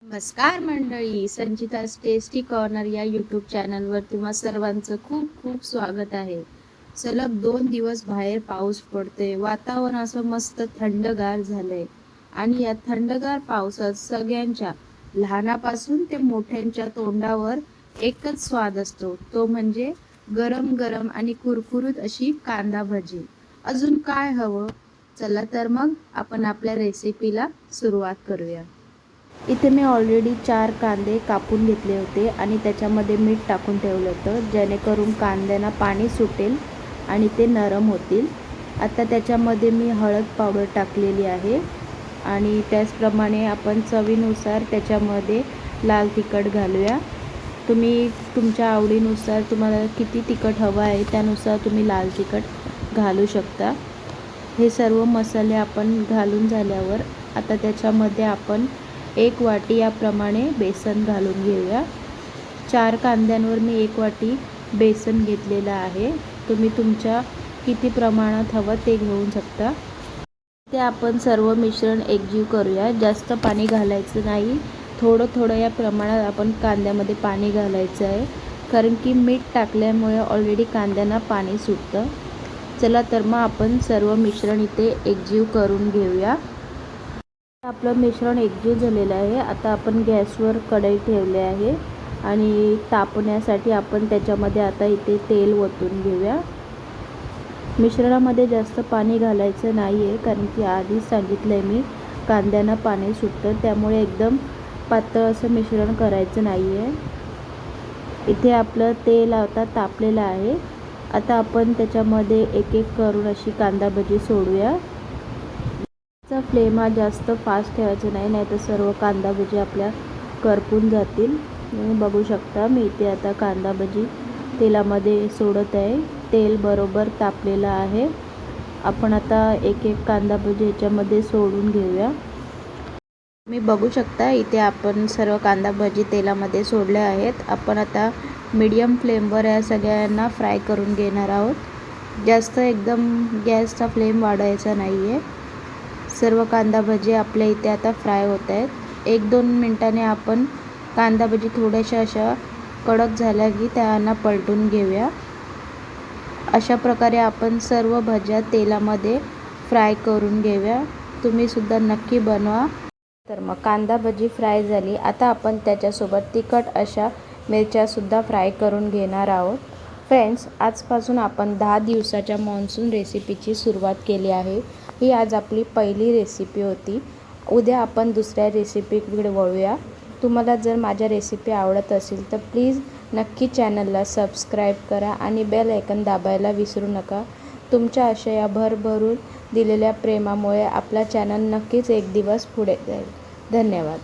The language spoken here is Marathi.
नमस्कार मंडळी, संचिता's टेस्टी कॉर्नर या यूट्यूब चॅनलवर तुम्हा सर्वांचं खूप खूप स्वागत आहे. सलग 2 दिवस बाहेर पाऊस पडतोय, वातावरण असं मस्त थंडगार झालंय आणि या थंडगार पावसात सगळ्यांच्या लहानापासून ते मोठ्यांच्या तोंडावर एकच स्वाद असतो, तो म्हणजे गरम गरम आणि कुरकुरीत अशी कांदा भजी. अजून काय हवं? चला तर मग आपण आपल्या रेसिपीला सुरुवात करूया. इथे मी ऑलरेडी 4 कांदे कापून घेतले होते आणि त्याच्यामध्ये मीठ टाकून ठेवलं होतं, जेणेकरून कांद्यांना पाणी सुटेल आणि ते नरम होतील. आता त्याच्यामध्ये मी हळद पावडर टाकलेली आहे आणि त्याचप्रमाणे आपण चवीनुसार त्याच्यामध्ये लाल तिखट घालूया. तुम्ही तुमच्या आवडीनुसार तुम्हाला किती तिखट हवं आहे त्यानुसार तुम्ही लाल तिखट घालू शकता. हे सर्व मसाले आपण घालून झाल्यावर आता त्याच्यामध्ये आपण 1 वाटी याप्रमाणे बेसन घालून घेऊया. 4 कांद्यांवर मी 1 वाटी बेसन घेतलेलं आहे. तुम्ही तुमच्या किती प्रमाणात हवं ते घेऊ शकता. ते आपण सर्व मिश्रण एकजीव करूया. जास्त पाणी घालायचं नाही, थोडं थोडं या प्रमाणात आपण कांद्यामध्ये पाणी घालायचं आहे, कारण की मीठ टाकल्यामुळे ऑलरेडी कांद्यांना पाणी सुटतं. चला तर मग आपण सर्व मिश्रण इथे एकजीव करून घेऊया. आपलं मिश्रण एकजीव झालेलं आहे. आता आपण गॅसवर कढई ठेवले आहे आणि तापण्यासाठी आपण त्याच्यामध्ये आता इथे तेल ओतून घेऊया. मिश्रणामध्ये जास्त पाणी घालायचं नाही आहे, कारण की आधीच सांगितलं आहे मी कांद्यांना पाणी सुटतं, त्यामुळे एकदम पातळ असं मिश्रण करायचं नाही आहे. इथे आपलं तेल आता तापलेलं आहे. आता आपण त्याच्यामध्ये एक एक करून अशी कांदा भजी सोडूया. चा फ्लेम हा जास्त फास्ट ठेवायचा नाही, नाहीतर सर्व कांदा भजी आपल्या करपून जातील. तुम्ही बघू शकता मी इथे आता कांदा भजी तेलामध्ये सोडत आहे. तेल बरोबर तापलेलं आहे. आपण आता एक एक कांदा भजी याच्यामध्ये सोडून घेऊया. मी बघू शकता इथे आपण सर्व कांदा भजी तेलामध्ये सोडले आहेत. आपण आता मीडियम फ्लेमवर या सगळ्यांना फ्राय करून घेणार आहोत. जास्त एकदम गॅसचा फ्लेम वाढवायचा नाही आहे. सर्व कांदा भजी आपल्या इथे आता फ्राय होत आहेत. 1-2 मिनटाने आपण कांदा भजी थोड्याशा अशा कडक झाल्या की त्यांना पलटून घेऊया. अशा प्रकारे आपण सर्व भज्या तेलामध्ये फ्राय करून घेऊया. तुम्ही सुद्धा नक्की बनवा. तर मग कांदा भजी फ्राय झाली. आता आपण त्याच्यासोबत तिखट अशा मिरच्यासुद्धा फ्राय करून घेणार आहोत. फ्रेंड्स, आजपासून आपण 10 दिवसाच्या मॉन्सून रेसिपीची सुरुवात केली आहे. ही आज आपली पहिली रेसिपी होती. उद्या आपण दुसऱ्या रेसिपीकडे वळूया. तुम्हाला जर माझ्या रेसिपी आवडत असेल तर प्लीज नक्की चॅनलला सबस्क्राईब करा आणि बेल आयकन दाबायला विसरू नका. तुमच्या अशा या भरभरून दिलेल्या प्रेमामुळे आपला चॅनल नक्कीच एक दिवस पुढे जाईल. धन्यवाद.